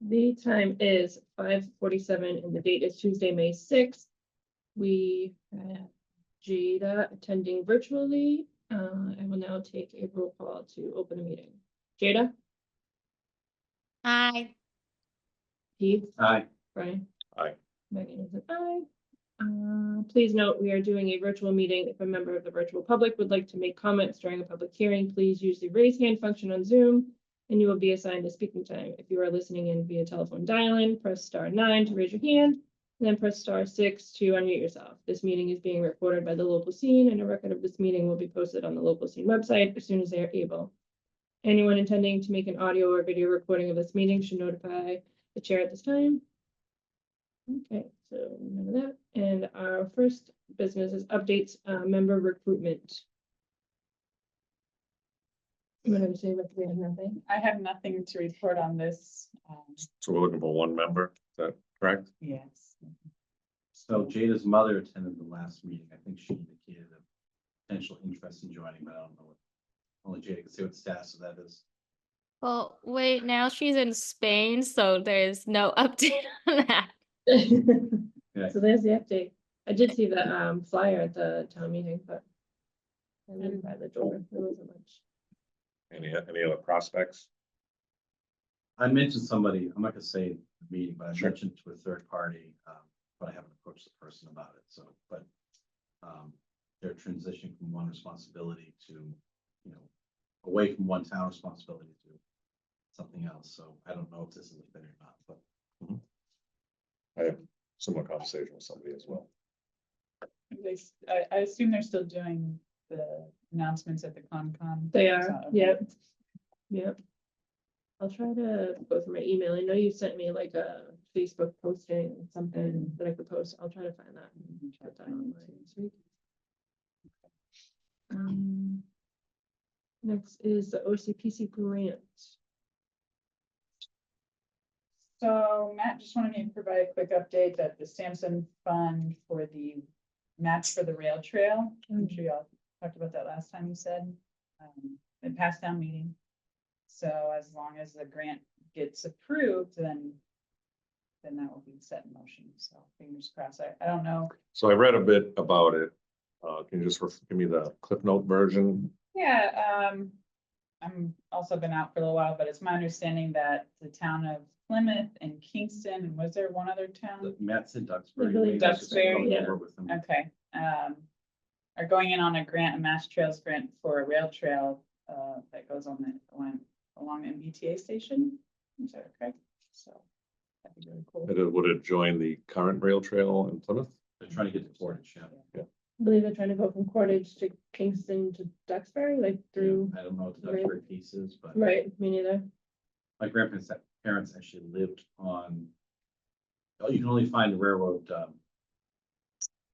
The time is 5:47 and the date is Tuesday, May 6th. We have Jada attending virtually. I will now take a roll call to open the meeting. Jada? Aye. Keith? Aye. Brian? Aye. Megan is an aye. Please note, we are doing a virtual meeting. If a member of the virtual public would like to make comments during a public hearing, please use the raise hand function on Zoom and you will be assigned a speaking time. If you are listening in via telephone dial-in, press *9 to raise your hand, and then press *6 to unmute yourself. This meeting is being recorded by the local scene, and a record of this meeting will be posted on the local scene website as soon as they are able. Anyone intending to make an audio or video recording of this meeting should notify the chair at this time. Okay, so none of that. And our first business is updates, member recruitment. I'm gonna say that we have nothing. I have nothing to report on this. So we're looking for one member, is that correct? Yes. So Jada's mother attended the last meeting. I think she indicated a potential interest in joining, but I don't know what. Only Jada can say what the status of that is. Well, wait, now she's in Spain, so there's no update on that. Okay. So there's the update. I did see the flyer at the town meeting, but I lived by the door. There wasn't much. Any other prospects? I mentioned somebody, I'm not gonna say the meeting, but I mentioned to a third party, but I haven't approached the person about it, so, but. They're transitioning from one responsibility to, you know, away from one town responsibility to something else, so I don't know if this is a fit or not, but. I have similar conversation with somebody as well. I assume they're still doing the announcements at the Concon. They are, So, yep. Yep. I'll try to go through my email. I know you sent me like a Facebook posting, something that I could post. I'll try to find that. And put that online this week. Next is the OCPC grant. So Matt just wanted me to provide a quick update that the Sampson Fund for the match for the rail trail. I'm sure y'all talked about that last time you said, in past town meeting. So as long as the grant gets approved, then that will be set in motion. So fingers crossed. I don't know. So I read a bit about it. Can you just give me the Cliff Note version? Yeah, I'm also been out for a little while, but it's my understanding that the town of Plymouth and Kingston, and was there one other town? Matt said Duxbury. Really Duxbury, yeah. Okay, are going in on a grant, a Mass Trails grant for a rail trail, that goes on along MBTA station. Is that correct? So that'd be really cool. Would it join the current rail trail in Plymouth? They're trying to get to Portage, yeah. I believe they're trying to go from Portage to Kingston to Duxbury, like through. I don't know what the Duxbury piece is, but. Right, me neither. My grandparents' parents actually lived on. Oh, you can only find railroad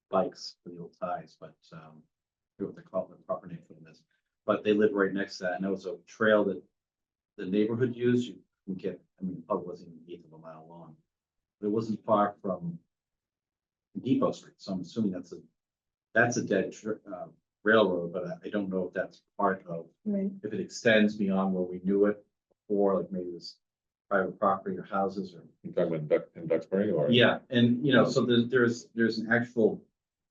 bikes for the old ties, but I forget what they call the proper name for them is. But they lived right next to that, and it was a trail that the neighborhood used. You can get, I mean, it probably wasn't even an eighth of a mile long, but it wasn't far from Depot Street. So I'm assuming that's a dead railroad, but I don't know if that's part of. Right. If it extends beyond where we knew it before, like maybe this private property or houses or. You're talking about in Duxbury or? Yeah, and you know, so there's an actual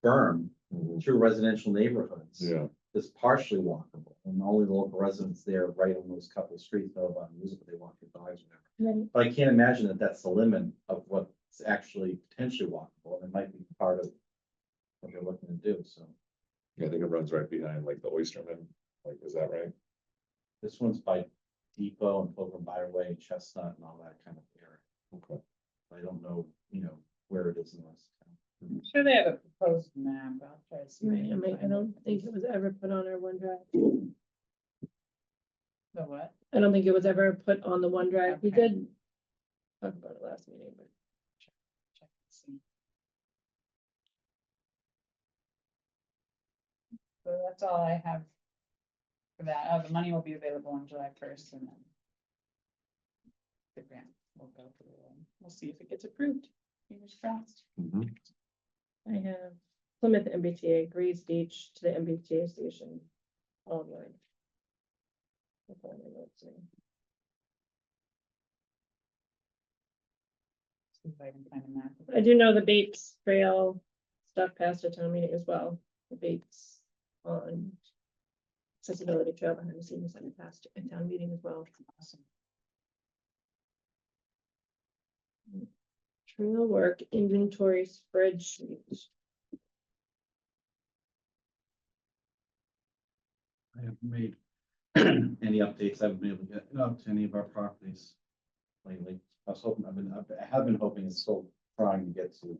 berm through residential neighborhoods. Yeah. That's partially walkable, and only the local residents there, right on those couple of streets, know about music, but they walk their dogs or whatever. Right. But I can't imagine that that's the limit of what's actually potentially walkable, and it might be part of what they're looking to do, so. Yeah, I think it runs right behind like the Oysterman, like, is that right? This one's by Depot and Pilgrim Byway and Chestnut and all that kind of area. Okay. I don't know, you know, where it is in the rest of town. I'm sure they have a proposed map. I'll try to see. Right, I don't think it was ever put on our OneDrive. The what? I don't think it was ever put on the OneDrive. We Okay. did talk about it last meeting, but. Check and see. So that's all I have for that. The money will be available on July 1st, and then the grant will go through. We'll see if it gets approved. Fingers crossed. I have Plymouth MBTA, Greaves Beach to the MBTA station. Online. That's all my notes say. See if I can find a map. I do know the Bates Trail stuff passed a town meeting as well. The Bates on accessibility trail behind the senior center passed a town meeting as well. Awesome. Trail work inventory spreadsheet. I haven't made any updates. I haven't been able to get up to any of our properties lately. I was hoping, I have been hoping and still trying to get to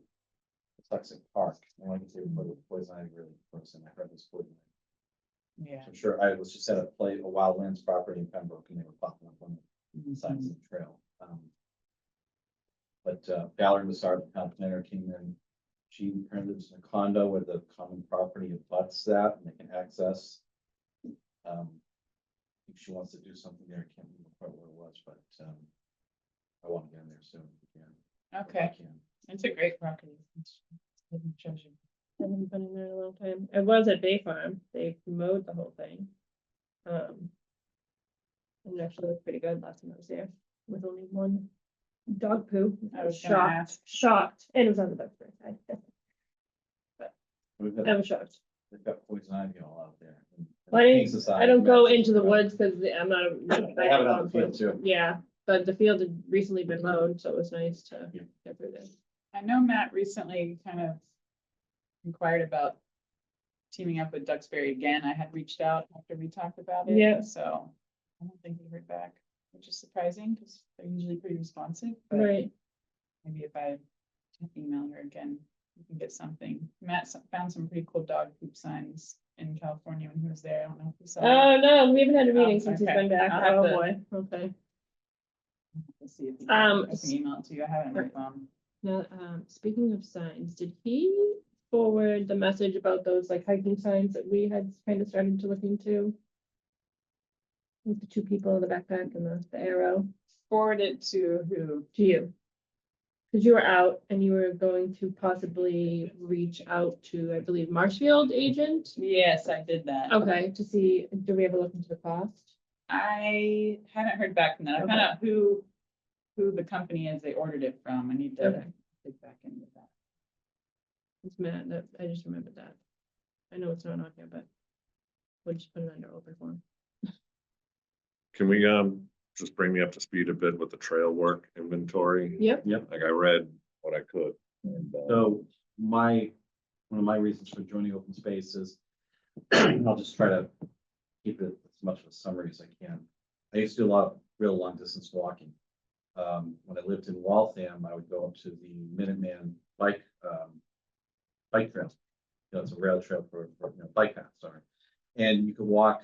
Flexic Park. And like I say, for the poison ivy really person, I heard this poison ivy. Yeah. I'm sure I was just at a wildlands property in Pembroke and they were popping up on the sides of the trail. But Valerie Massard, the town planner, came in. She currently lives in a condo where the common property abuts that and they can access. If she wants to do something there, I can't remember quite what it was, but I want to get in there soon. If I Okay, can. it's a great property. It's hidden treasure. I haven't been in there in a long time. I was at Bay Farm. They mowed the whole thing. And it actually looked pretty good last time I was there with only one dog poo. I was gonna shocked, ask. shocked, and it was on the dog's side. We've I got, was shocked. they've got poison ivy all out there. And Well, I Kingston side, I don't go Madison into the side. woods because I'm not. They have it on the field too. Yeah, but the field had recently been mowed, so it was nice to Yeah. get through there. I know Matt recently kind of inquired about teaming up with Duxbury again. I had reached out after we talked about it. Yeah. So I don't think he heard back, which is surprising because they're usually pretty responsive. But Right. maybe if I email her again, we can get something. Matt found some pretty cool dog poop signs in California when he was there. I don't know if you saw. Oh, no, we haven't had a meeting Oh, since he's okay. been back. I'll have Oh, to- boy. Okay. Let's see if he Um, I can email it to you. I have it on my phone. Now, speaking of signs, did he forward the message about those like hiking signs that we had kind of started to look into? With the two people in the backpack and the arrow Forward it to who? to you. Because you were out and you were going to possibly reach out to, I believe, Marshfield agent. Yes, I did that. Okay, to see, do we ever look into the cost? I haven't heard back from that. I found Okay. out who the company is they ordered it from. I need to Okay. dig back into that. It's Matt, that, I just remembered that. I know it's not on here, but we'll just put it under open form. Can we just bring me up to speed a bit with the trail work inventory? Yep. Like I read what I could. And, So one of my reasons for joining open space is I'll just try to keep it as much of a summary as I can. I used to do a lot of real long distance walking. When I lived in Waltham, I would go up to the Minuteman bike trail. You know, it's a rail trail for bike path, sorry. And you could walk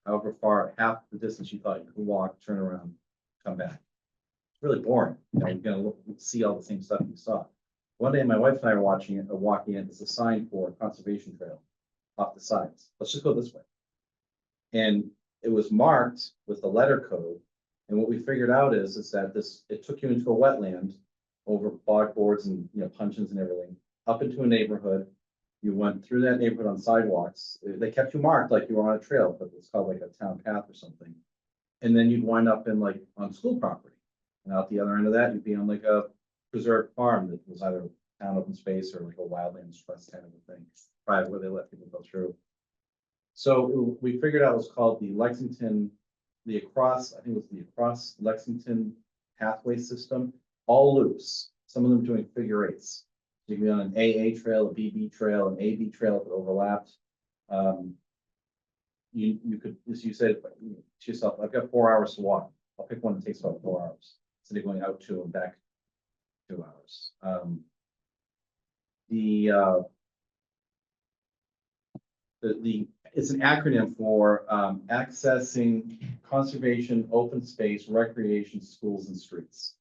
however far, half the distance you thought you could walk, turn around, come back. It's really boring. You know, you're gonna see all the same stuff you saw. One day, my wife and I were walking it. There's a sign for conservation trail off the sides. Let's just go this way. And it was marked with the letter code. And what we figured out is that it took you into a wetland over bog boards and, puncheons and everything, up into a neighborhood. You went through that neighborhood on sidewalks. They kept you marked like you were on a trail, but it's called like a town path or something. And then you'd wind up on school property. And out the other end of that, you'd be on like a preserved farm that was either town open space or like a wildlands trust kind of a thing, private, where they let people go through. So we figured out it was called the across Lexington pathway system, all loops, some of them doing figure eights. You can be on an AA trail, a BB trail, an AB trail if it overlapped. You could, as you said to yourself, I've got 4 hours to walk. I'll pick one that takes about 4 hours instead of going out 2 and back 2 hours. It's an acronym for accessing conservation, open space, recreation, schools, and streets.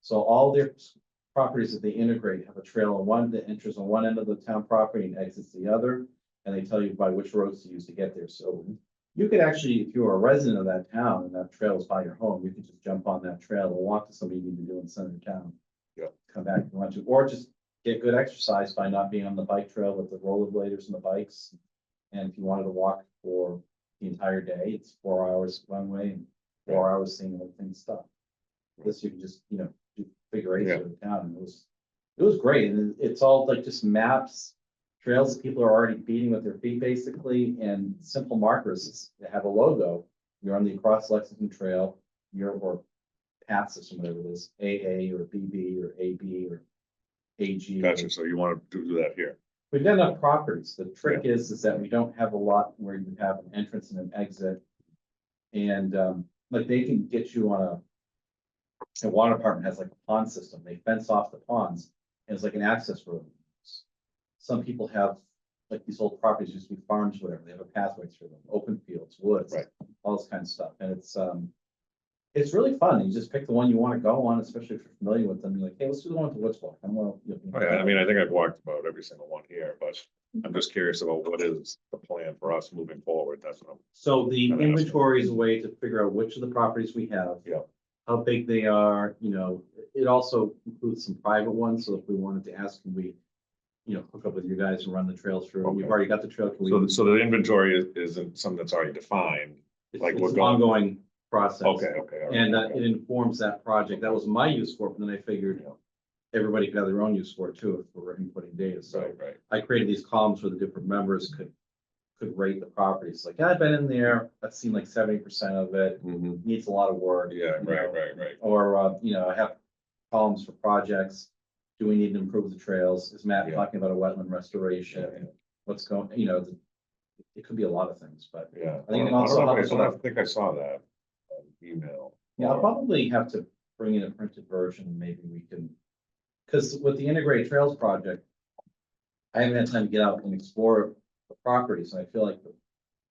So all their properties that they integrate have a trail on one that enters on one end of the town property and exits the other, and they tell you by which roads to use to get there. So you could actually, if you were a resident of that town and that trail is by your home, you could just jump on that trail and walk to something you need to do in the center of town. Yep. Come back if you want to, or just get good exercise by not being on the bike trail with the rollerbladers and the bikes. And if you wanted to walk for the entire day, it's 4 hours one way and 4 hours seeing everything stuff. This you can just, do configuration of the town, and it was great, and it's all like just maps, trails that people are already beating with their feet basically, and simple markers that have a logo. You're on the Across Lexington Trail, or path system, whatever it is, AA or BB or AB or AG. Gotcha, so you want to do that here? We've got enough properties. The trick is that we don't have a lot where you have an entrance and an exit. And, like they can get you on the water department has like a pond system. They fence off the ponds and it's like an access road. Some people have, like these old properties used to be farms, whatever. They have a pathway through them, open fields, woods, Right. all this kind of stuff. And it's really fun. You just pick the one you want to go on, especially if you're familiar with them. You're like, hey, let's do the one with the Woods Walk. I'm gonna, Oh, yeah, I mean, I think I've walked about every single one here, but I'm just curious about what is the plan for us moving forward, that's what I'm. So the I'm asking. inventory is a way to figure out which of the properties we have. Yeah. How big they are, it also includes some private ones, so if we wanted to ask, can we, hook up with you guys and run the trail through? You've Okay. already got the trail. Can we- So the inventory isn't something that's already defined. It's like it's we're an going- ongoing process. Okay, okay. all right, And okay. it informs that project. That was my use for it, but then I figured Yeah. everybody could have their own use for it too, if we're inputting data. So Right, right. I created these columns where the different members could rate the properties. Like, I've been in there, I've seen like 70% of it, Mhm. needs a lot of work. Yeah, you know. right. Or, I have columns for projects. Do we need to improve the trails? Is Matt Yeah. talking about a wetland restoration? What's going, it could be a lot of things, but Yeah. I think it I also don't know if helps I saw- with- I think I saw that email. yeah, I'll probably have to bring in a printed version. Maybe we can. Because with the integrated trails project, I haven't had time to get out and explore the properties, and I feel like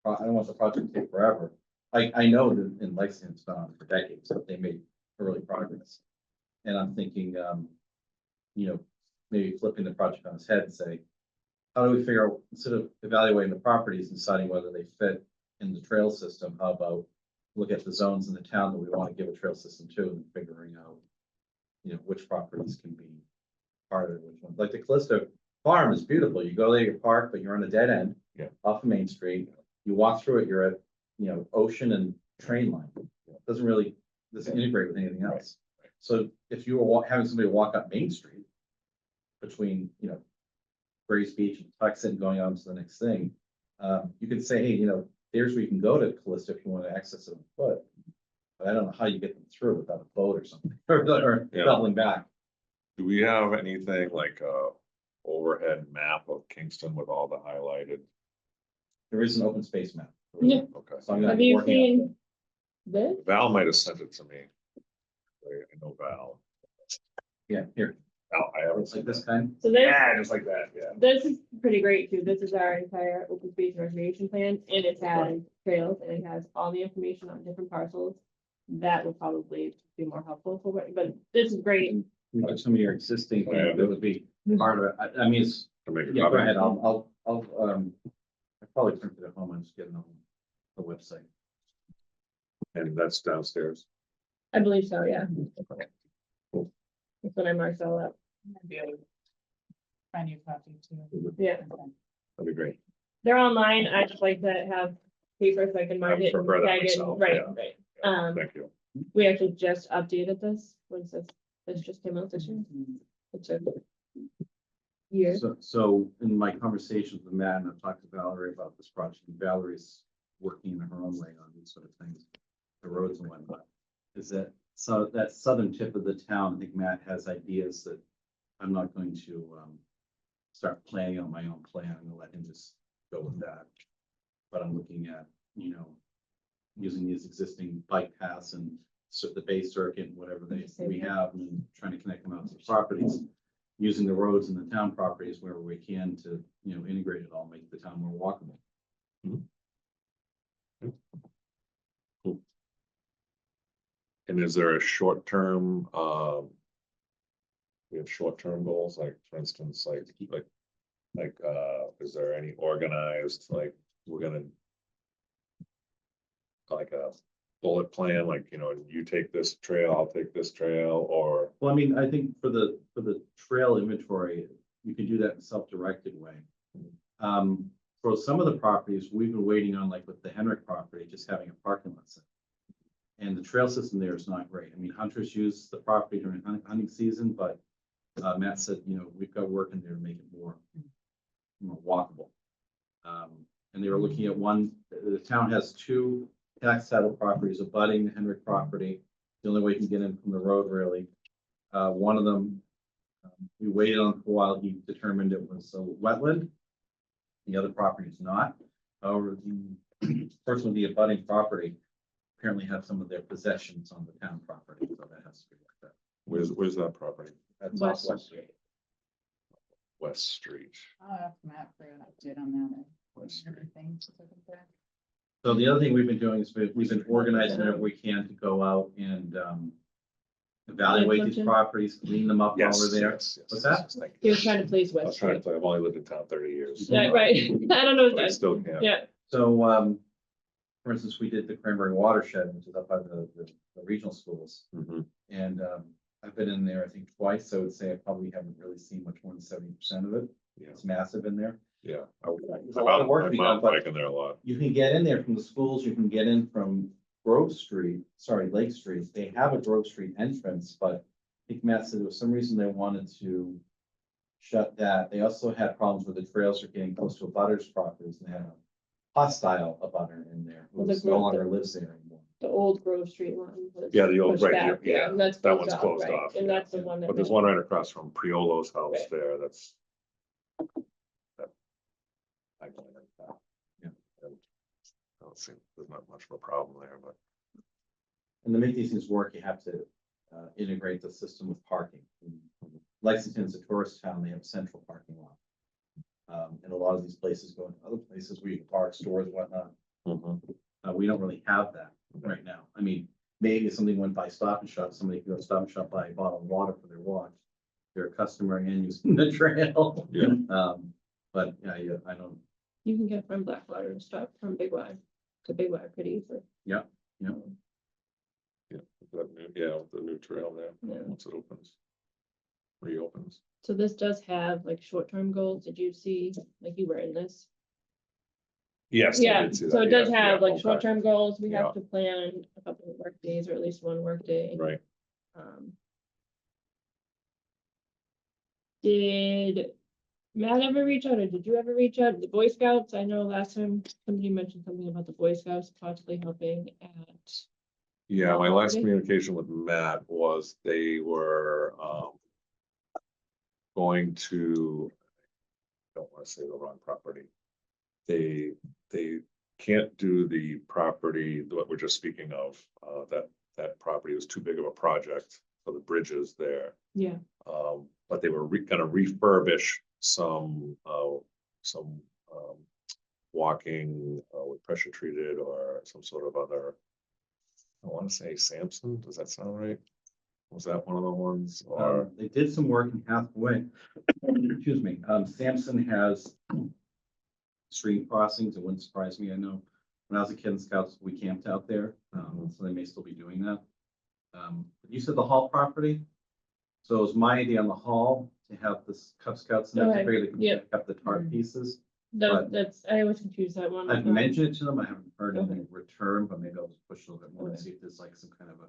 I don't want the project to take forever. I know that in Lexington, it's been on for decades, but they made early progress. And I'm thinking, maybe flipping the project on its head and say, how do we figure out, instead of evaluating the properties and deciding whether they fit in the trail system, how about look at the zones in the town that we want to give a trail system to and figuring out, which properties can be part of it, which ones. Like the Callisto Farm is beautiful. You go there, you park, but you're on a dead end. Yeah. Off of Main Street. You walk through it, you're at, ocean and train line. Doesn't integrate with anything Right, else. So if you were having somebody walk up Main Street between, Grace Beach and Tucson going on to the next thing, you could say, hey, there's where you can go to Callisto if you want to access it on foot. But I don't know how you get them through without a boat or something, or Yeah. doubling back. Do we have anything like a overhead map of Kingston with all the highlighted? There is an open space map. Yeah. Okay. So I'm gonna Have be you working on seen this? Val might have sent it to me. I know Val. Yeah, here, Val, I haven't it's like seen this this. kind. So this, Just like that, yeah. this is pretty great too. This is our entire open space and recreation plan, and it has trails, and it has all the information on different parcels. That would probably be more helpful for what, but this is great. Like some of your existing, Oh, yeah. that would be part of it. I mean, it's, To make a yeah, go copy. ahead. I probably printed it home. I'm just getting on the website. And that's downstairs. I believe so, yeah. Cool. That's when I marked all up. I'd be able to find you a copy too. Yeah, That'd be great. they're online. I just like to have paper so I can mark it. and prefer that tag it. myself, Right, yeah. right. Yeah, Thank you. We actually just updated this. When this just came out this year. It's a year. So in my conversations with Matt, and I've talked to Valerie about this project, and Valerie's working in her own way on these sort of things, the roads and whatnot. Is that, so that southern tip of the town, I think Matt has ideas that I'm not going to, start planning on my own plan. I'm gonna let him just go with that. But I'm looking at, using these existing bike paths and the base circuit, and whatever we have, and trying to connect them out to the properties. Using the roads and the town properties wherever we can to, integrate it all, make the town more walkable. And is there a short-term, we have short-term goals, like, for instance, is there any organized, like, we're gonna like a bullet plan, like, you take this trail, I'll take this trail, or, Well, I mean, I think for the trail inventory, you can do that in a self-directed way. For some of the properties, we've been waiting on, like with the Henrik property, just having a parking lot set. And the trail system there is not great. I mean, hunters use the property during hunting season, but Matt said, you know, we've got work in there to make it more walkable. And they were looking at one, the town has 2 tax title properties abutting the Henrik property. The only way you can get in from the road, really. One of them, we waited on for a while. He determined it was a wetland. The other property is not. However, the person with the abutting property apparently have some of their possessions on the town property, so that has to be looked at. Where's that property? That's West off Street. West Street. I'll ask Matt for an update on that. West Street. Everything. There. So the other thing we've been doing is we've been organizing whatever we can to go out and evaluate these properties, clean them up while Yes, we're there. yes, yes, What's that? yes, thank He you. was trying to please I was West trying to Street. play, I've only lived in town 30 years. Yeah, right. I don't know. But I That. still can't. Yeah. So, for instance, we did the Cranberry Watershed, which is up by the regional schools. Mhm. And I've been in there, I think, twice. So I would say I probably haven't really seen much more than 70% of it. Yeah, It's massive in there. yeah. There's a lot of work to be done, but Biking there a lot. you can get in there from the schools. You can get in from Lake Street. They have a Grove Street entrance, but I think Matt said there was some reason they wanted to shut that. They also had problems with the trails are getting close to a butter's properties, and they had a hostile abutter in there who Well, the no Grove- longer lives there anymore. The old Grove Street one. was Yeah, the old, pushed right, back, yeah, and that's that one's off, closed right? off. And yeah, that's the yeah. one that. But there's one right across from Priolo's house Right. there, that's. I don't like that. Yeah. And I don't see, there's not much of a problem there, but. And to make these things work, you have to integrate the system with parking. Lexington's a tourist town, they have a central parking lot. And a lot of these places go into other places where you can park stores, whatnot. We don't really have that right now. I mean, maybe if something went by Stop and Shop, somebody could go Stop and Shop, buy a bottle of water for their walk. They're a customer and using the trail. Yeah. But yeah, I don't, You can get from Blackwater and stuff from Big Y to Big Y pretty easily. you know, The new trail there, Yeah. once it opens. Reopens. So this does have like short-term goals. Did you see, like you were in this? Yes. I Yeah, did see so that, it does yeah, have yeah, like okay. short-term goals. We Yeah. have to plan a couple of work days or at least one work day. Right, Did Matt ever reach out or did you ever reach out to the Boy Scouts? I know last time somebody mentioned something about the Boy Scouts possibly helping at. yeah, my last Okay. communication with Matt was they were, going to. Don't wanna say the wrong property. They can't do the property, what we're just speaking of, that property was too big of a project for the bridges there. Yeah, But they were gonna refurbish some walking with pressure treated or some sort of other. I wanna say Samson, does that sound right? Was that one of the ones, or, they did some work in Hathaway. Excuse me, Sampson has stream crossings. It wouldn't surprise me. I know when I was a kid in Scouts, we camped out there, so they may still be doing that. You said the Hall property? So it was my idea on the Hall to have this Cub Scouts and Okay, they can yeah. pick up the tarp pieces. that's, I always confuse that one. I've mentioned it to them. I haven't heard Okay. any return, but maybe I'll just push a little bit more and Okay. see if there's like some kind of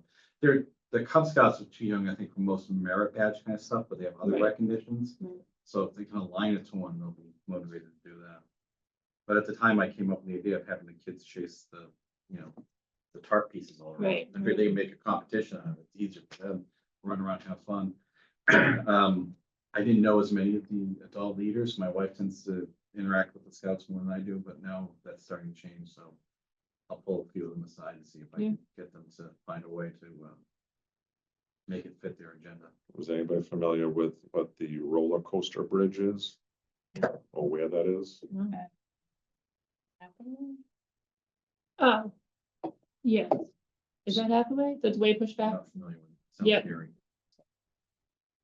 the Cub Scouts are too young, I think, for most merit badge kind of stuff, but they have other Right. recognitions. Right. So if they can align it to one, they'll be motivated to do that. But at the time I came up with the idea of having the kids chase the tarp pieces all around. Right, I figured they make a competition out of it. It's easier for them, run around, have fun. I didn't know as many of the adult leaders. My wife tends to interact with the Scouts more than I do, but now that's starting to change, so I'll pull a few of them aside and see if I can get them to find a way to make it fit their agenda. was anybody familiar with what the roller coaster bridge is? Or where that is? Oh, yes. Is that Hathaway? That's way pushed I'm back? not familiar with South Yep. Erie.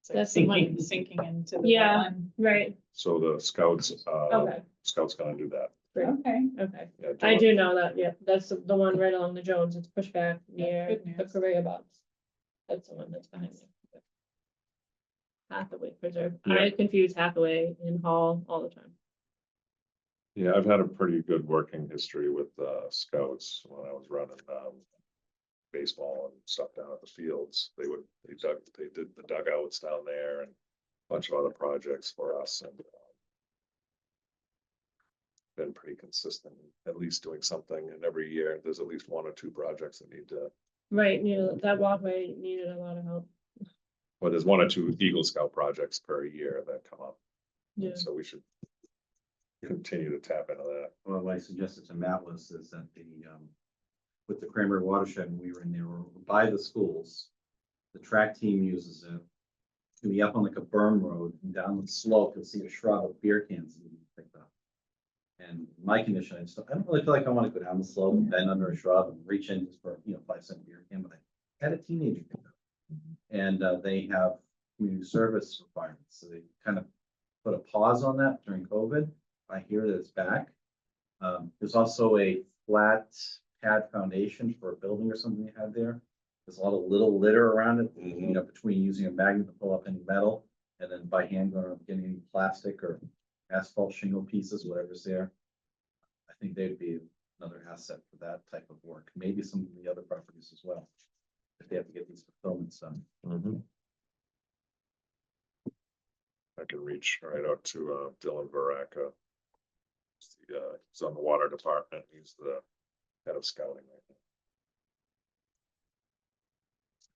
It's like That's the one. sinking into the Yeah. wetland. Right, So the scouts, okay, scouts gonna do that. great, Okay, okay. Yeah, I do know that, yeah, that's the one right along the Jones. It's pushed back near good the news. Correa box. That's the one that's behind me. Hathaway Preserve. Yeah. I confuse Hathaway and Hall all the time. Yeah, I've had a pretty good working history with scouts when I was running baseball and stuff down at the fields. They did the dugouts down there and a bunch of other projects for us and been pretty consistent, at least doing something, and every year there's at least 1 or 2 projects that need to, Right, that walkway needed a lot of help. well, there's 1 or 2 Eagle Scout projects per year that come up. Yeah. So we should continue to tap into that. Well, what I suggested to Matt was is that with the Cranberry Watershed, when we were in there, we're by the schools. The track team uses it. To be up on like a berm road and down the slope, you'll see a shrub of beer cans that you can pick up. And my condition, I don't really feel like I want to go down the slope and bend under a shrub and reach in just for, 5-cent beer can, but I had a teenager pick up. And they have community service requirements, so they kind of put a pause on that during COVID. I hear that it's back. There's also a flat pad foundation for a building or something they had there. There's a lot of little litter around it, between using a magnet to pull up any metal and then by hand going up getting any plastic or asphalt shingle pieces, whatever's there. I think they'd be another asset for that type of work. Maybe some of the other properties as well, if they have to get these fulfillments done. I can reach right out to Dylan Baraka. He's on the water department. He's the head of scouting right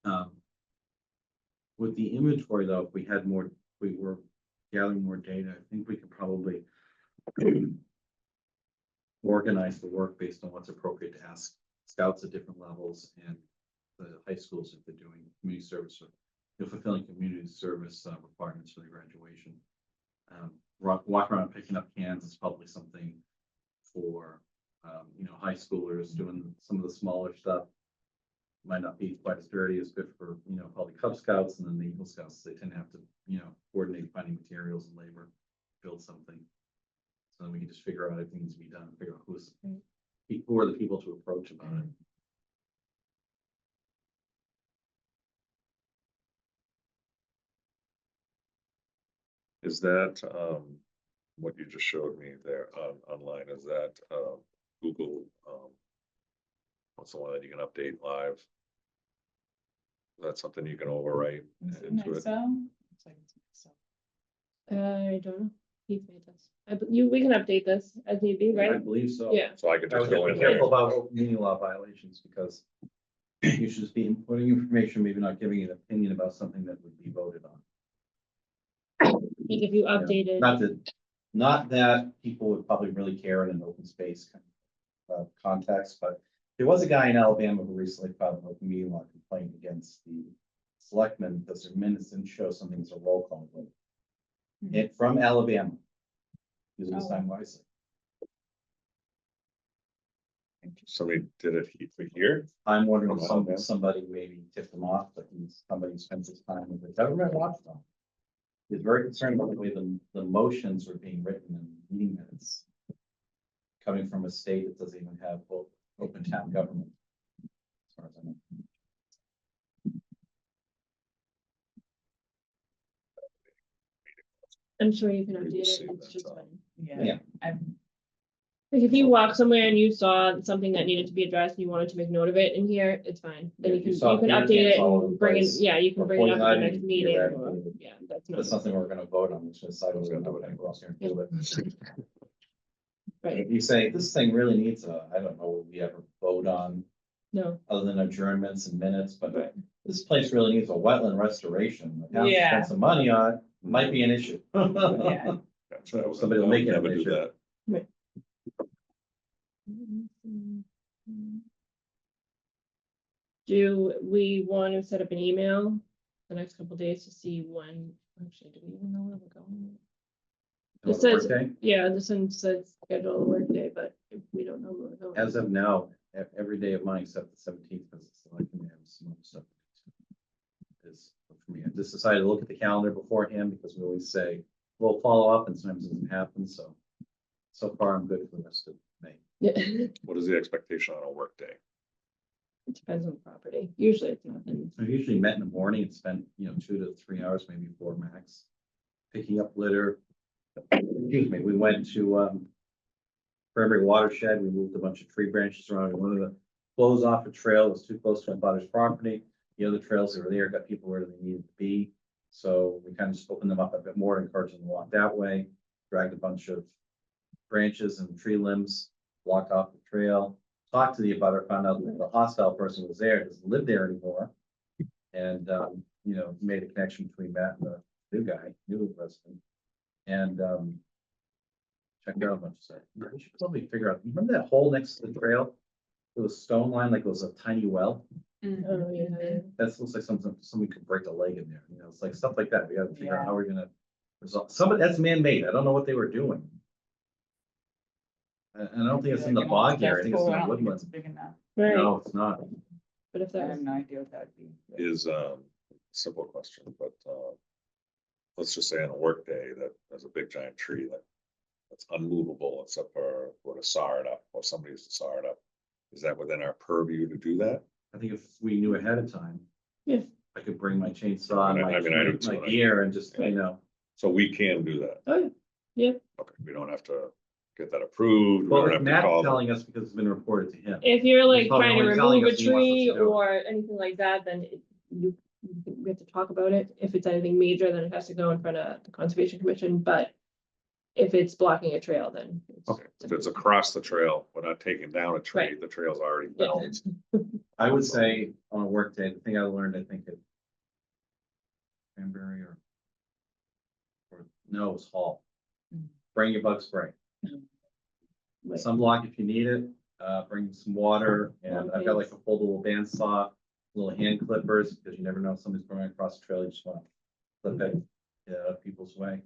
now. With the inventory though, if we were gathering more data, I think we could probably organize the work based on what's appropriate to ask scouts at different levels and the high schools if they're doing community service or fulfilling community service requirements for the graduation. Walk around picking up cans is probably something for high schoolers doing some of the smaller stuff. Might not be quite as dirty as good for probably Cub Scouts and then the Eagle Scouts. They tend to have to coordinate finding materials and labor, build something. So then we can just figure out everything needs to be done, figure out who are the people to approach about it. Is that what you just showed me there online? Is that Google? What's the one that you can update live? Is that something you can overwrite Is it into it? Excel? Looks like it's Excel. I don't know. Heath made this. We can update this as need be, I right? believe so. Yeah. So I could I would just go be in there. careful about open meeting law violations because you should just be inputting information, maybe not giving an opinion about something that would be voted on. Like if you updated. Not that people would probably really care in an open space kind of context, but there was a guy in Alabama who recently filed an open meeting law complaint against the selectmen because their minutes didn't show something as a roll call vote. It from Alabama. Use this time wisely. Somebody did it here. I'm wondering From if Alabama? somebody maybe tipped them off, but somebody spends his time with the government watchdog. He's very concerned about the way the motions are being written in meeting minutes. Coming from a state that doesn't even have open town government. As far as I know. I'm sure you can We will update see it. It's that, just uh, fine. Yeah. Yeah. Like if you walk somewhere and you saw something that needed to be addressed and you wanted to make note of it in here, it's fine. Then Yeah, you if you can saw update beer it cans all over the and bring it, place, yeah, you can or bring it up at the pulling next out, meeting. you're Or, right. yeah, that's not. That's something we're gonna vote on, which is I was gonna do it, and go out there and do it. Right. If you say this thing really needs I don't know, what we ever vote on, No, other than adjournments and minutes, but Right. this place really needs a wetland restoration. The town Yeah. spent some money on it, might be an issue. Yeah. Somebody will make it an Never do issue. that. do we want to set up an email the next couple of days to see when, actually, do we even know where we're going? It says, Okay. yeah, this one says schedule a work day, but if we don't know where we're going. As of now, every day of mine except the 17th, because it's like we have some other stuff. Is for me. I just decided to look at the calendar beforehand because we always say, we'll follow up and sometimes it doesn't happen. So far I'm good for the rest of May. Yeah, it What is the expectation on a work day? depends on the property. Usually it's nothing. I usually met in the morning and spent, 2 to 3 hours, maybe 4 max. Picking up litter. Excuse me, we went to Cranberry Watershed. We moved a bunch of tree branches around. One close off a trail that was too close to a butter's property. The other trails that were there got people where they needed to be. So we kind of just opened them up a bit more, encouraged them to walk that way, dragged a bunch of branches and tree limbs, blocked off the trail, talked to the abutter, found out that the hostile person was there, doesn't live there anymore. And, you know, made a connection between Matt and the new resident. And, checked out a bunch of stuff. We should probably figure out, remember that hole next to the trail? It was stone line, like it was a tiny well. Oh, yeah. That looks like somebody could break a leg in there, you know, it's like stuff like that. We gotta figure out Yeah. how we're gonna resolve. Somebody, that's man-made. I don't know what they were doing. And I don't think it's in the bog here. I think it's in the woodlands. Big enough. Right, No, it's not. but if I that have was, no idea what that would be. Is, simple question, but, let's just say on a work day that there's a big giant tree that's unmovable except for to saw it up, or somebody used to saw it up. Is that within our purview to do that? I think if we knew ahead of time. Yeah. I could bring my chainsaw and I mean, I do my too. gear and just, you know. So we can do that. oh, yeah. Okay, we don't have to get that approved. We Well, don't if have to Matt's call them. telling us because it's been reported to him. If you're like He's probably trying to only telling remove a us he wants us tree to do it. or anything like that, then we have to talk about it. If it's anything major, then it has to go in front of the Conservation Commission, but if it's blocking a trail, then. Okay, if it's across the trail, we're not taking down a tree, Right. the trail's already Yeah. built. I would say on a work day, the thing I learned, I think at Cranberry or no, it was Hall. Bring your bug spray. Right. Sunblock if you need it, bring some water, and I've got like a foldable bandsaw, little hand clippers, because you never know if somebody's going across the trail, you just want to clip it, get it out of people's way.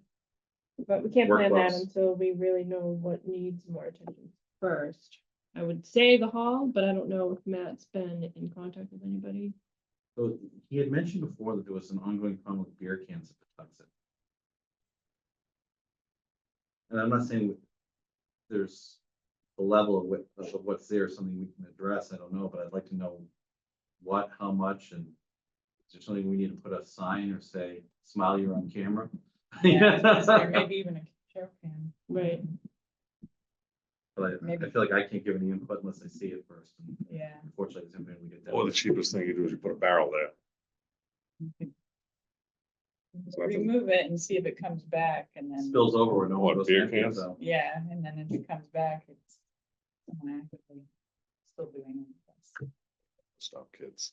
But we can't Work plan that close. until we really know what needs more attention first. I would say the hall, but I don't know if Matt's been in contact with anybody. So he had mentioned before that there was an ongoing problem with beer cans at Patuxent. And I'm not saying there's the level of what's there, something we can address, I don't know, but I'd like to know what, how much, and is there something we need to put a sign or say, smile, you're on camera? Yeah, or maybe even a show cam. Right. But I Maybe. feel like I can't give any input unless I see it first. And Yeah. unfortunately, it's something we get Or the down. cheapest thing you do is you put a barrel there. So that's a- Remove it and see if it comes back and then. Spills over where no one What, goes. beer empty, cans? so. Yeah, and then if it comes back, it's someone actively still doing it. Stop kids.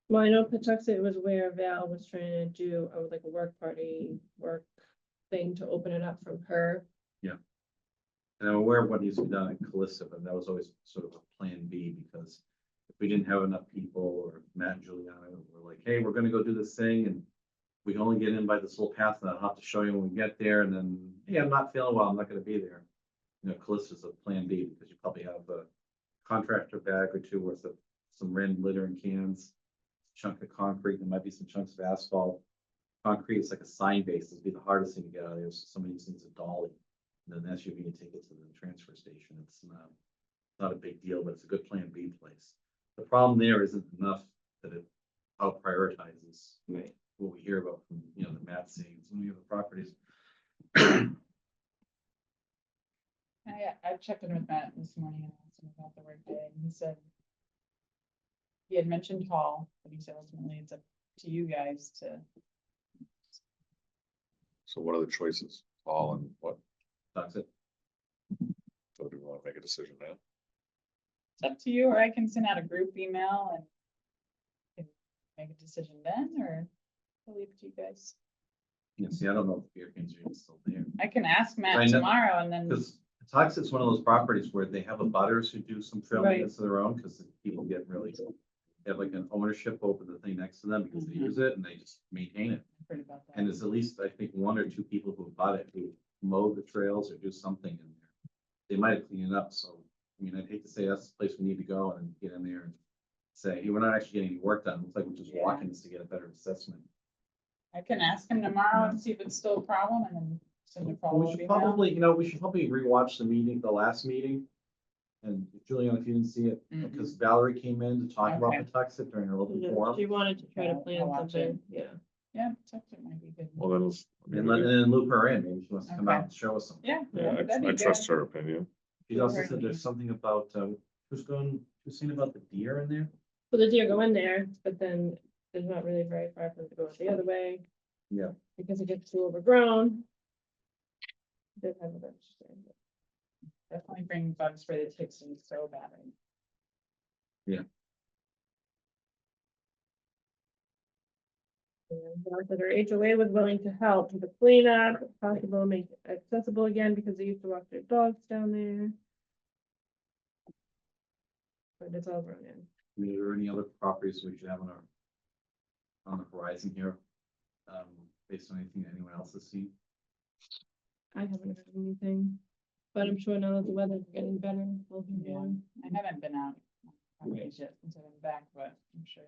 Well, I know Patuxent was where Val was trying to do like a work thing to open it up from her. And I'm aware of what needs to be done at Calista, but that was always sort of a plan B, because if we didn't have enough people, or Matt and Juliana were like, hey, we're gonna go do this thing, and we can only get in by this little path, and I'll have to show you when we get there, and then, hey, I'm not feeling well, I'm not gonna be there. You know, Calista's a plan B, because you probably have a contractor bag or two worth of some random litter and cans, chunk of concrete, there might be some chunks of asphalt. Concrete is like a sign base, it'd be the hardest thing to get out of there, so somebody just needs a dolly. And then SUV and take it to the transfer station. It's not a big deal, but it's a good plan B place. The problem there isn't enough that it out prioritizes Right. what we hear about from, you know, the Matt saying, some of the other properties. I checked in with Matt this morning and asked him about the workday, and he said he had mentioned Hall, but he said ultimately it's up to you guys to. So what are the choices? All and what? That's it. So do we want to make a decision now? It's up to you, or I can send out a group email and can make a decision then, or I'll leave it to you guys. Yeah, see, I don't know if beer cans are even still there. I can ask I Matt know- tomorrow and then, Because Patuxent's one of those properties where they have abutters who do some trail Right. maintenance of their own, because people get really, they have like an ownership over the thing next to them because they Mhm. use it and they just maintain it. I've heard about that. And there's at least, I think, one or two people who bought it, who mow the trails or do something in there. They might have cleaned it up, so, I mean, I'd hate to say that's the place we need to go and get in there and say, hey, we're not actually getting any work done, looks like we're just Yeah. walking this to get a better assessment. I can ask him tomorrow and see if it's still a problem and then send a We follow-up should email. probably, you know, we should probably rewatch the meeting, the last meeting. And Julian, if you didn't see it, Mhm. because Valerie came in to talk about Okay. Patuxent during her open Yeah, forum. She wanted to try to Yeah, plan I'll watch something, yeah. Yeah, Patuxent might be good. Well, then let's. And then loop her in, maybe she wants to come out Okay. and show us something. Yeah. Yeah, that'd be I good. trust her opinion. She also Sure. said there's something about, who's Christine, about the deer in there? So the deer go in there, but then there's not really very far for them to go the other way. Yeah. Because it gets too overgrown. They've had a bunch of things. Definitely bring bug spray the ticks in so badly. And those that our HOA was willing to help with the cleanup, if possible, make it accessible again because they used to walk their dogs down there. But it's all grown in. I mean, are there any other properties we should have on the horizon here? Based on anything that anyone else has seen? I haven't heard anything, but I'm sure now that the weather's getting better. we'll hear Yeah, more. I haven't been out on these yet since I've been back, but I'm sure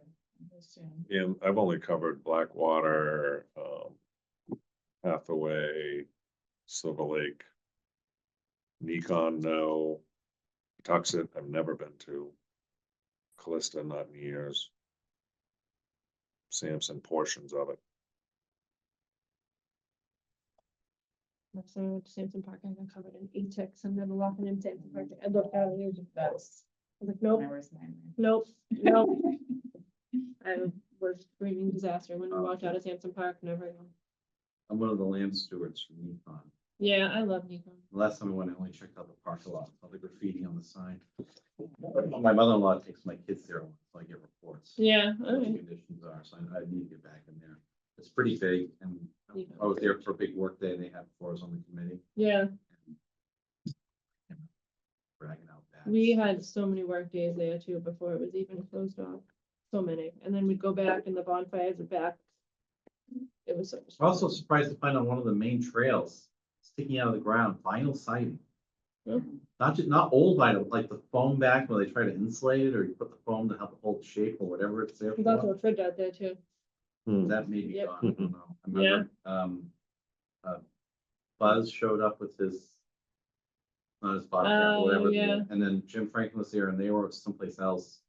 we'll soon. And I've only covered Blackwater, Hathaway, Silver Lake. Nikon, no. Tuxet, I've never been to. Callista, not in years. Sampson, portions of it. That's Sampson Park, I haven't covered in E-Tix, I'm never walking in Sampson Park, I looked out, and That's I was like, my nope, worst nightmare. nope, nope. I was screaming disaster when we walked out of Sampson Park, never again. I'm one of the land stewards from Nikon. Yeah, I love Nikon. The last time I went, I only checked out the parking lot, all the graffiti on the sign. My mother-in-law takes my kids there, so I get reports. Yeah, What the okay. conditions are, so I need to get back in there. It's pretty big, and Yeah. I was there for a big work day, and they had floors on the committee. Yeah, Bragging out that. we had so many work days there too before it was even closed off. So many, and then we'd go back and the bonfires are back. It was so. I'm also surprised to find on one of the main trails, sticking out of the ground, vinyl siding. Yeah. Not old vinyl, like the foam back where they try to insulate it, or you put the foam to help it hold shape or whatever it's there There's also for. a fridge out there too. That may be Yep. gone, I don't know. I remember, Buzz showed up with his, not his bobcat, Oh, or whatever, yeah. and then Jim Franklin was there, and they were someplace else.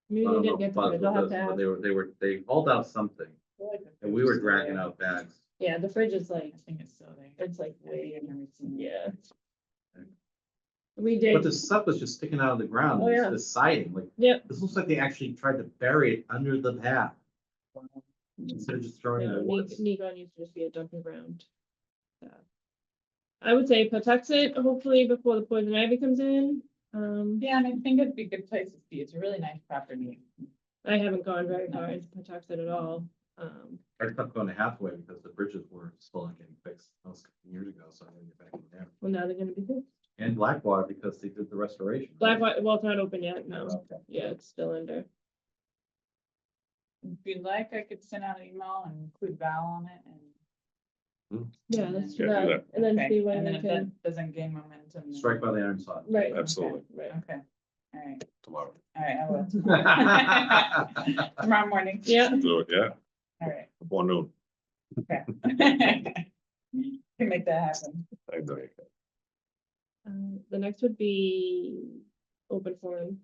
Maybe I they don't know didn't if get the Buzz fridge, I'll was have to this, but ask. they hauled out something, I feel like the and we fridge were is still dragging there. out bags. Yeah, the fridge is like, I think it's still there. it's like way, I've never seen it. yeah. We did, But this stuff was just sticking out of the ground, Oh, this yeah. this siding, like, yep. this looks like they actually tried to bury it under the path. Instead of just throwing it in No, the woods. Nikon used to just be a dumping ground. Yeah. I would say Patuxent, hopefully before the poison ivy comes in. Yeah, and I think it'd be a good place to see. It's a really nice property. I haven't gone very far into Patuxent at all. I stopped going to Hathaway because the bridges were still not getting fixed, that was a couple years ago, so I had to get back in there. Well, now they're gonna be fixed. And Blackwater because they did the restoration. Black, well, it's not open yet, no. Okay. Yeah, it's still under. If you'd like, I could send out an email and include Val on it and. Yeah, let's do Yeah, do that. And then Okay, see when and then we if can, that doesn't gain momentum. then- Strike by the iron side. right, Absolutely, right. Okay, all right, tomorrow. all right, I will. Tomorrow morning. Yeah, Do it, yeah, All right, before noon. okay. Can make that happen. I know you can. the next would be open forum.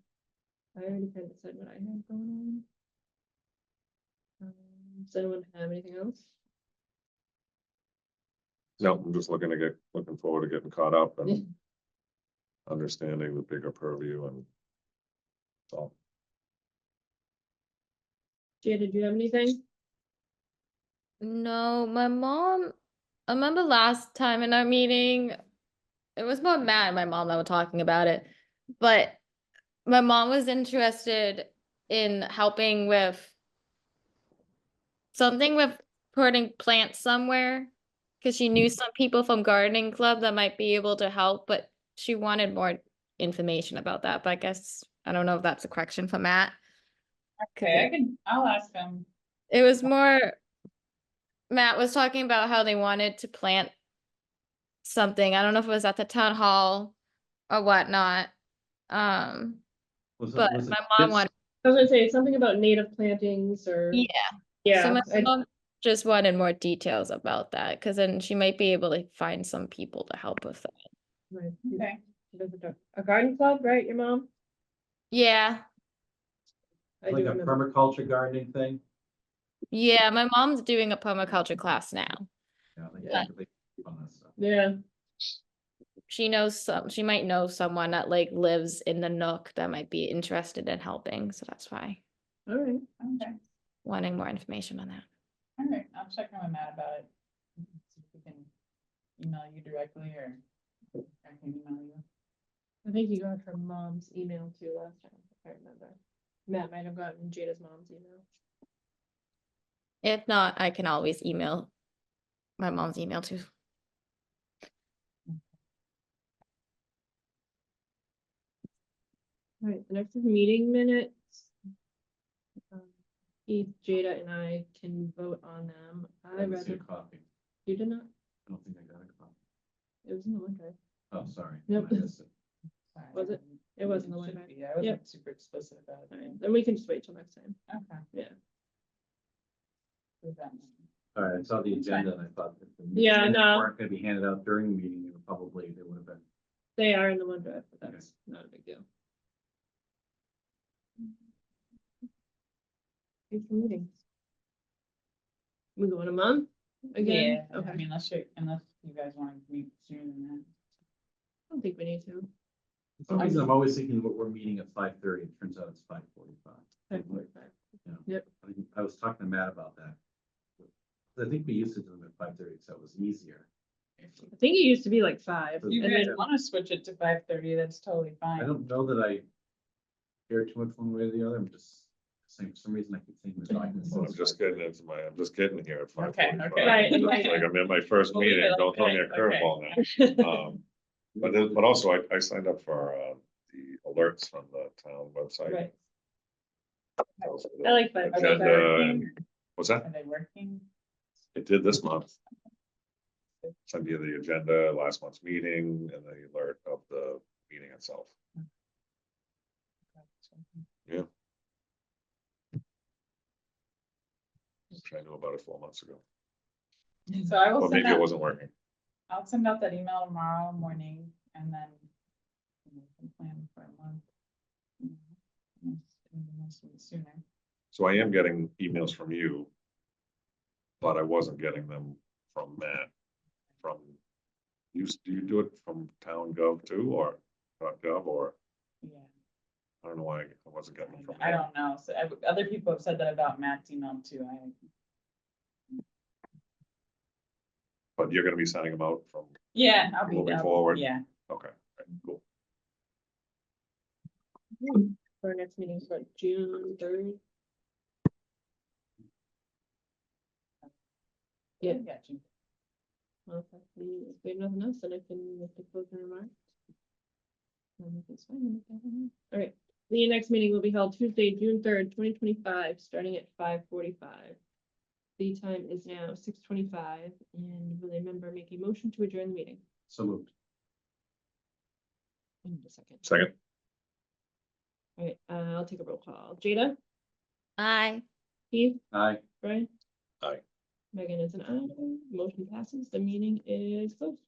I already kind of said what I had going on. Does anyone have anything else? No, I'm just looking forward to getting caught up and understanding the bigger purview and so. Jay, did you have anything? No, my mom, I remember last time in our meeting, it was more Matt and my mom that were talking about it, but my mom was interested in helping with something with putting plants somewhere, because she knew some people from gardening club that might be able to help, but she wanted more information about that, but I guess, I don't know if that's a question for Matt. Okay, I'll ask them. It was more, Matt was talking about how they wanted to plant something. I don't know if it was at the town hall or whatnot. Was it- But was it my mom this- wanted, I was gonna say something about native plantings or. yeah. So Yeah, my I- mom just wanted more details about that, because then she might be able to find some people to help with that. right. Okay, A garden club, right, your mom? Yeah, I do Like a remember. permaculture gardening thing? yeah, my mom's doing a permaculture class now. Yeah, they Yeah. they keep on that stuff. Yeah, she knows she might know someone that like lives in the Nook that might be interested in helping, so that's why All right. Okay, wanting more information on that. all right, I'll check in with Matt about it. See if we can email you directly or I can email you. I think you got her mom's email too last time, if I remember. Matt might have gotten Jada's mom's email. If not, I can always email my mom's email too. All right, the next is meeting minutes. Keith, Jada, and I can vote on them. I I didn't see a read, copy. you did not? I don't think I got a copy. It was in the OneDrive. Oh, sorry. Nope. I missed it. Sorry, Was it? It was in the should OneDrive. be. I wasn't super explicit about All it. right, then we can just wait till next time. Okay. Yeah. With that. All right, I saw the That's fine. agenda and I thought if the Yeah, minutes no. weren't gonna be handed out during the meeting, they would have been. They are in the OneDrive, but that's not a big deal. Thanks for meetings. We go in a month again? Yeah, Okay, I I mean, unless you guys want to meet sooner than that. don't think we need to. For some reason, I'm always thinking we're meeting at 5:30. It turns out it's 5:45. 5:45. Yeah. Yep. I was talking to Matt about that. I think we used to do them at 5:30, so it was easier. I think it used to be like 5. If You and guys then- want to switch it to 5:30, that's totally I fine. don't know that I care too much one way or the other. I'm just saying, for some reason, I keep thinking the document. Well, I'm says just 5:30. I'm just getting here at Okay, 5:45. okay. Right, Like right. I'm in my first We'll leave it meeting, like don't throw me a that, curveball now. But also I signed up for the alerts from the town website. Right, Tells me I like the that. Are they Agenda and, working? what's that? Are they working? It did this month. Send you the agenda, last month's meeting, and the alert of the meeting itself. Which I knew about it 4 months ago, So I will but send maybe it out, wasn't working. I'll send out that email tomorrow morning and then we can plan for a month. Sooner. So I am getting emails from you. But I wasn't getting them from Matt. From, do you do it from town gov too, or .gov, or Yeah, I don't know why I wasn't getting them from. I Matt. don't know. So other people have said that about Matt's email too. But you're gonna be sending them out from, Yeah, I'll be Moving there. forward. Yeah. okay, right, cool. our next meeting is like June 3rd. Yeah. Got you. Well, if we have nothing else, then I can make the closing remarks. It's fine. All right, the next meeting will be held Tuesday, June 3rd, 2025, starting at 5:45. The time is now 6:25, and will a member make a motion to adjourn the meeting? So moved. I need a second. Second, All right, I'll take a roll call. Jada, Aye. Keith, Aye. Brian? Aye. Megan is an aye. Motion passes. The meeting is closed.